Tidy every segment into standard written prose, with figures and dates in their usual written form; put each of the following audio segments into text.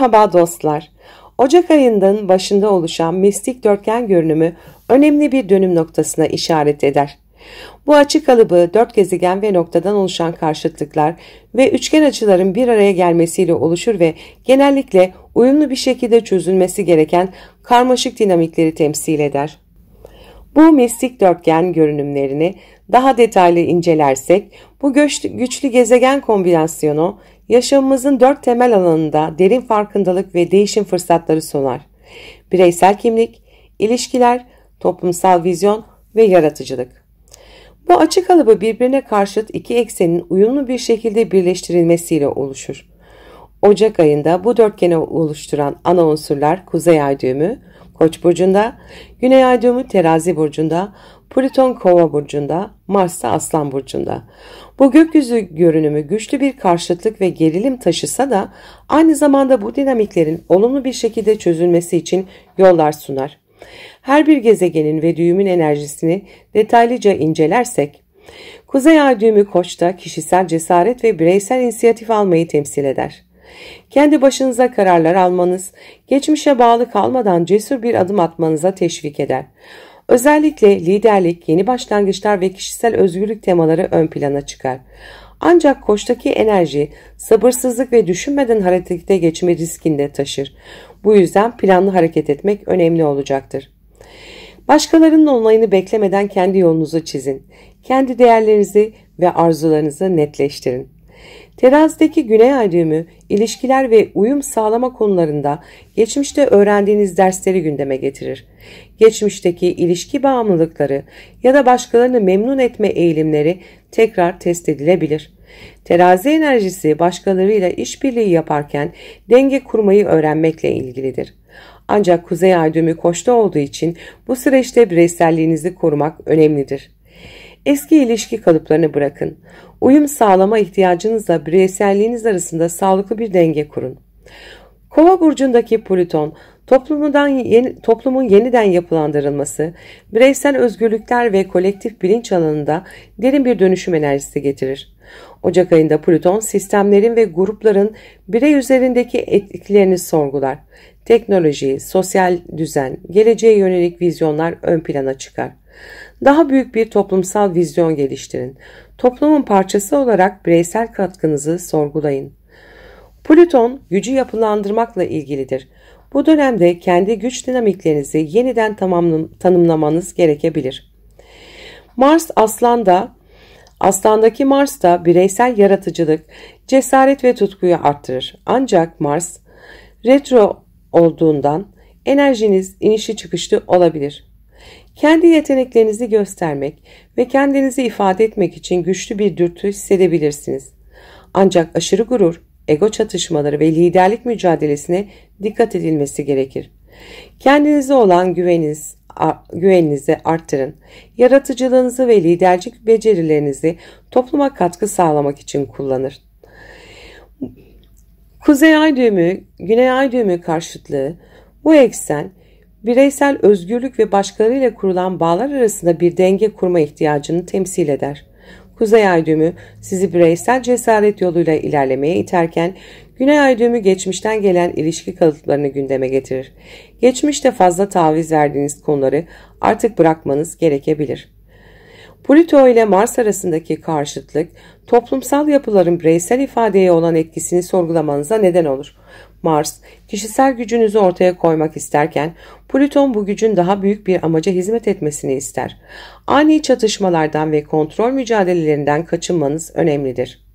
Merhaba dostlar. Ocak ayının başında oluşan mistik dörtgen görünümü önemli bir dönüm noktasına işaret eder. Bu açı kalıbı dört gezegen ve noktadan oluşan karşıtlıklar ve üçgen açıların bir araya gelmesiyle oluşur ve genellikle uyumlu bir şekilde çözülmesi gereken karmaşık dinamikleri temsil eder. Bu mistik dörtgen görünümlerini daha detaylı incelersek, bu güçlü gezegen kombinasyonu yaşamımızın dört temel alanında derin farkındalık ve değişim fırsatları sunar. Bireysel kimlik, ilişkiler, toplumsal vizyon ve yaratıcılık. Bu açı kalıbı birbirine karşıt iki eksenin uyumlu bir şekilde birleştirilmesiyle oluşur. Ocak ayında bu dörtgeni oluşturan ana unsurlar Kuzey Ay düğümü Koç burcunda, Güney Ay düğümü Terazi burcunda, Plüton Kova burcunda, Mars da Aslan burcunda. Bu gökyüzü görünümü güçlü bir karşıtlık ve gerilim taşısa da aynı zamanda bu dinamiklerin olumlu bir şekilde çözülmesi için yollar sunar. Her bir gezegenin ve düğümün enerjisini detaylıca incelersek, Kuzey Ay düğümü Koç'ta kişisel cesaret ve bireysel inisiyatif almayı temsil eder. Kendi başınıza kararlar almanız, geçmişe bağlı kalmadan cesur bir adım atmanıza teşvik eder. Özellikle liderlik, yeni başlangıçlar ve kişisel özgürlük temaları ön plana çıkar. Ancak Koç'taki enerji, sabırsızlık ve düşünmeden harekete geçme riskinde taşır. Bu yüzden planlı hareket etmek önemli olacaktır. Başkalarının onayını beklemeden kendi yolunuzu çizin. Kendi değerlerinizi ve arzularınızı netleştirin. Terazideki Güney Ay düğümü, ilişkiler ve uyum sağlama konularında geçmişte öğrendiğiniz dersleri gündeme getirir. Geçmişteki ilişki bağımlılıkları ya da başkalarını memnun etme eğilimleri tekrar test edilebilir. Terazi enerjisi başkalarıyla işbirliği yaparken denge kurmayı öğrenmekle ilgilidir. Ancak Kuzey Ay düğümü Koç'ta olduğu için bu süreçte bireyselliğinizi korumak önemlidir. Eski ilişki kalıplarını bırakın. Uyum sağlama ihtiyacınızla bireyselliğiniz arasında sağlıklı bir denge kurun. Kova burcundaki Plüton, toplumun yeniden yapılandırılması, bireysel özgürlükler ve kolektif bilinç alanında derin bir dönüşüm enerjisi getirir. Ocak ayında Plüton, sistemlerin ve grupların birey üzerindeki etkilerini sorgular. Teknoloji, sosyal düzen, geleceğe yönelik vizyonlar ön plana çıkar. Daha büyük bir toplumsal vizyon geliştirin. Toplumun parçası olarak bireysel katkınızı sorgulayın. Plüton gücü yapılandırmakla ilgilidir. Bu dönemde kendi güç dinamiklerinizi yeniden tanımlamanız gerekebilir. Mars Aslan'daki Mars da bireysel yaratıcılık, cesaret ve tutkuyu arttırır. Ancak Mars retro olduğundan enerjiniz inişi çıkışlı olabilir. Kendi yeteneklerinizi göstermek ve kendinizi ifade etmek için güçlü bir dürtü hissedebilirsiniz. Ancak aşırı gurur, ego çatışmaları ve liderlik mücadelesine dikkat edilmesi gerekir. Kendinize olan güveninizi arttırın. Yaratıcılığınızı ve liderlik becerilerinizi topluma katkı sağlamak için kullanın. Kuzey Ay düğümü, Güney Ay düğümü karşıtlığı, bu eksen, bireysel özgürlük ve başkalarıyla kurulan bağlar arasında bir denge kurma ihtiyacını temsil eder. Kuzey Ay düğümü sizi bireysel cesaret yoluyla ilerlemeye iterken, Güney Ay düğümü geçmişten gelen ilişki kalıplarını gündeme getirir. Geçmişte fazla taviz verdiğiniz konuları artık bırakmanız gerekebilir. Plüto ile Mars arasındaki karşıtlık, toplumsal yapıların bireysel ifadeye olan etkisini sorgulamanıza neden olur. Mars, kişisel gücünüzü ortaya koymak isterken, Plüton bu gücün daha büyük bir amaca hizmet etmesini ister. Ani çatışmalardan ve kontrol mücadelelerinden kaçınmanız önemlidir.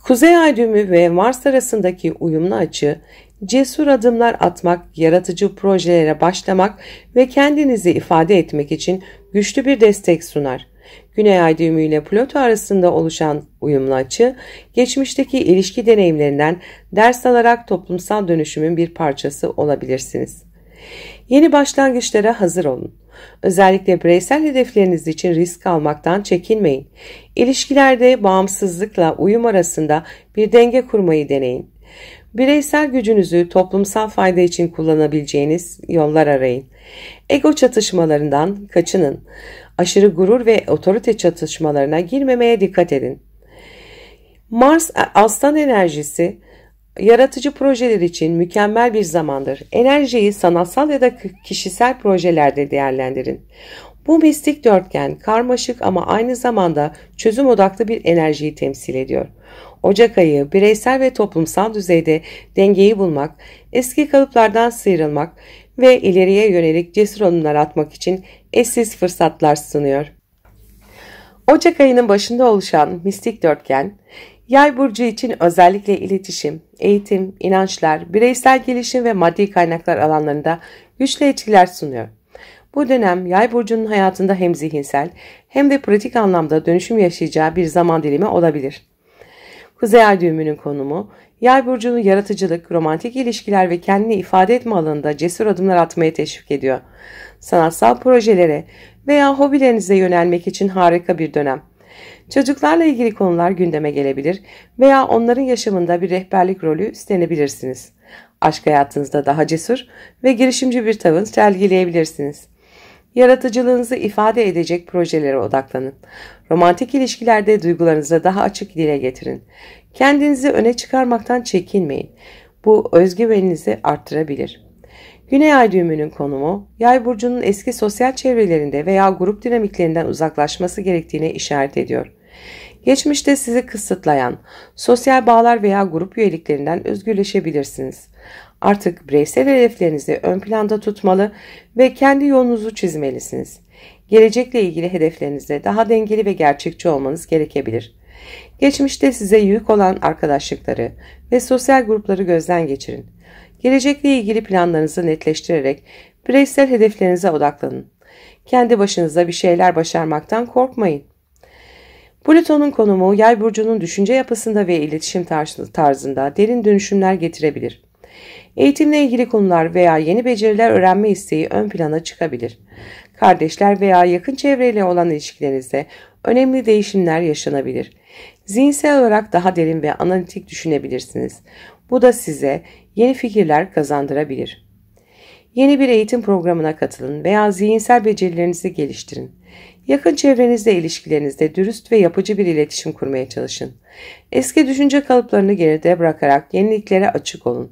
Kuzey Ay düğümü ve Mars arasındaki uyumlu açı, cesur adımlar atmak, yaratıcı projelere başlamak ve kendinizi ifade etmek için güçlü bir destek sunar. Güney Ay düğümü ile Plüto arasında oluşan uyumlu açı, geçmişteki ilişki deneyimlerinden ders alarak toplumsal dönüşümün bir parçası olabilirsiniz. Yeni başlangıçlara hazır olun. Özellikle bireysel hedefleriniz için risk almaktan çekinmeyin. İlişkilerde bağımsızlıkla uyum arasında bir denge kurmayı deneyin. Bireysel gücünüzü toplumsal fayda için kullanabileceğiniz yollar arayın. Ego çatışmalarından kaçının. Aşırı gurur ve otorite çatışmalarına girmemeye dikkat edin. Mars Aslan enerjisi Yaratıcı projeler için mükemmel bir zamandır. Enerjiyi sanatsal ya da kişisel projelerde değerlendirin. Bu mistik dörtgen karmaşık ama aynı zamanda çözüm odaklı bir enerjiyi temsil ediyor. Ocak ayı bireysel ve toplumsal düzeyde dengeyi bulmak, eski kalıplardan sıyrılmak ve ileriye yönelik cesur adımlar atmak için eşsiz fırsatlar sunuyor. Ocak ayının başında oluşan mistik dörtgen, Yay burcu için özellikle iletişim, eğitim, inançlar, bireysel gelişim ve maddi kaynaklar alanlarında güçlü etkiler sunuyor. Bu dönem Yay burcunun hayatında hem zihinsel hem de pratik anlamda dönüşüm yaşayacağı bir zaman dilimi olabilir. Kuzey ay düğümünün konumu, Yay burcunu yaratıcılık, romantik ilişkiler ve kendini ifade etme alanında cesur adımlar atmaya teşvik ediyor. Sanatsal projelere veya hobilerinize yönelmek için harika bir dönem. Çocuklarla ilgili konular gündeme gelebilir veya onların yaşamında bir rehberlik rolü üstlenebilirsiniz. Aşk hayatınızda daha cesur ve girişimci bir tavır sergileyebilirsiniz. Yaratıcılığınızı ifade edecek projelere odaklanın. Romantik ilişkilerde duygularınızı daha açık dile getirin. Kendinizi öne çıkarmaktan çekinmeyin. Bu özgüveninizi arttırabilir. Güney ay düğümünün konumu, Yay burcunun eski sosyal çevrelerinde veya grup dinamiklerinden uzaklaşması gerektiğine işaret ediyor. Geçmişte sizi kısıtlayan sosyal bağlar veya grup üyeliklerinden özgürleşebilirsiniz. Artık bireysel hedeflerinizi ön planda tutmalı ve kendi yolunuzu çizmelisiniz. Gelecekle ilgili hedeflerinizde daha dengeli ve gerçekçi olmanız gerekebilir. Geçmişte size yük olan arkadaşlıkları ve sosyal grupları gözden geçirin. Gelecekle ilgili planlarınızı netleştirerek bireysel hedeflerinize odaklanın. Kendi başınıza bir şeyler başarmaktan korkmayın. Plüton'un konumu Yay burcunun düşünce yapısında ve iletişim tarzında derin dönüşümler getirebilir. Eğitimle ilgili konular veya yeni beceriler öğrenme isteği ön plana çıkabilir. Kardeşler veya yakın çevreyle olan ilişkilerinizde önemli değişimler yaşanabilir. Zihinsel olarak daha derin ve analitik düşünebilirsiniz. Bu da size yeni fikirler kazandırabilir. Yeni bir eğitim programına katılın veya zihinsel becerilerinizi geliştirin. Yakın çevrenizle ilişkilerinizde dürüst ve yapıcı bir iletişim kurmaya çalışın. Eski düşünce kalıplarını geride bırakarak yeniliklere açık olun.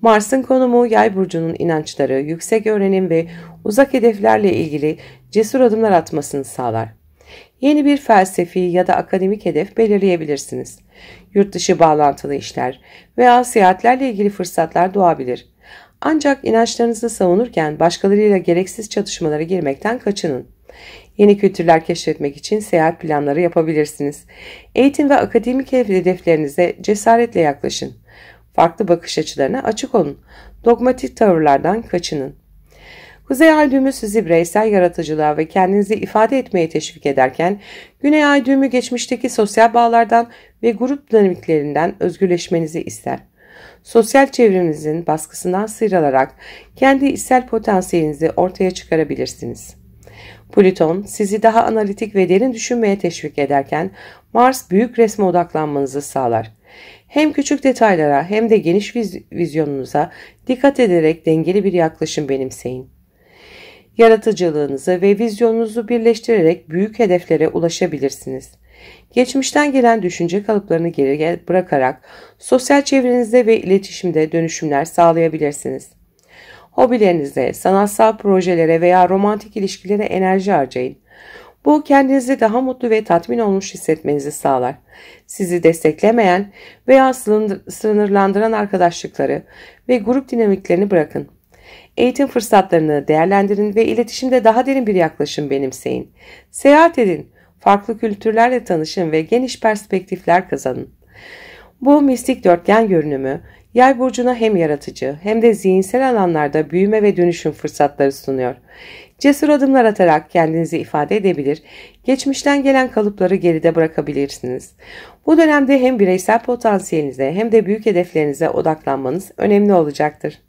Mars'ın konumu Yay burcunun inançları, yüksek öğrenim ve uzak hedeflerle ilgili cesur adımlar atmasını sağlar. Yeni bir felsefi ya da akademik hedef belirleyebilirsiniz. Yurt dışı bağlantılı işler veya seyahatlerle ilgili fırsatlar doğabilir. Ancak inançlarınızı savunurken başkalarıyla gereksiz çatışmalara girmekten kaçının. Yeni kültürler keşfetmek için seyahat planları yapabilirsiniz. Eğitim ve akademik hedeflerinize cesaretle yaklaşın. Farklı bakış açılarına açık olun. Dogmatik tavırlardan kaçının. Kuzey ay düğümü sizi bireysel yaratıcılığa ve kendinizi ifade etmeye teşvik ederken, Güney ay düğümü geçmişteki sosyal bağlardan ve grup dinamiklerinden özgürleşmenizi ister. Sosyal çevrenizin baskısından sıyrılarak kendi içsel potansiyelinizi ortaya çıkarabilirsiniz. Plüton sizi daha analitik ve derin düşünmeye teşvik ederken, Mars büyük resme odaklanmanızı sağlar. Hem küçük detaylara hem de geniş vizyonunuza dikkat ederek dengeli bir yaklaşım benimseyin. Yaratıcılığınızı ve vizyonunuzu birleştirerek büyük hedeflere ulaşabilirsiniz. Geçmişten gelen düşünce kalıplarını geri bırakarak sosyal çevrenizde ve iletişimde dönüşümler sağlayabilirsiniz. Hobilerinize, sanatsal projelere veya romantik ilişkilere enerji harcayın. Bu kendinizi daha mutlu ve tatmin olmuş hissetmenizi sağlar. Sizi desteklemeyen veya sınırlandıran arkadaşlıkları ve grup dinamiklerini bırakın. Eğitim fırsatlarını değerlendirin ve iletişimde daha derin bir yaklaşım benimseyin. Seyahat edin, farklı kültürlerle tanışın ve geniş perspektifler kazanın. Bu mistik dörtgen görünümü, Yay burcuna hem yaratıcı hem de zihinsel alanlarda büyüme ve dönüşüm fırsatları sunuyor. Cesur adımlar atarak kendinizi ifade edebilir, geçmişten gelen kalıpları geride bırakabilirsiniz. Bu dönemde hem bireysel potansiyelinize hem de büyük hedeflerinize odaklanmanız önemli olacaktır.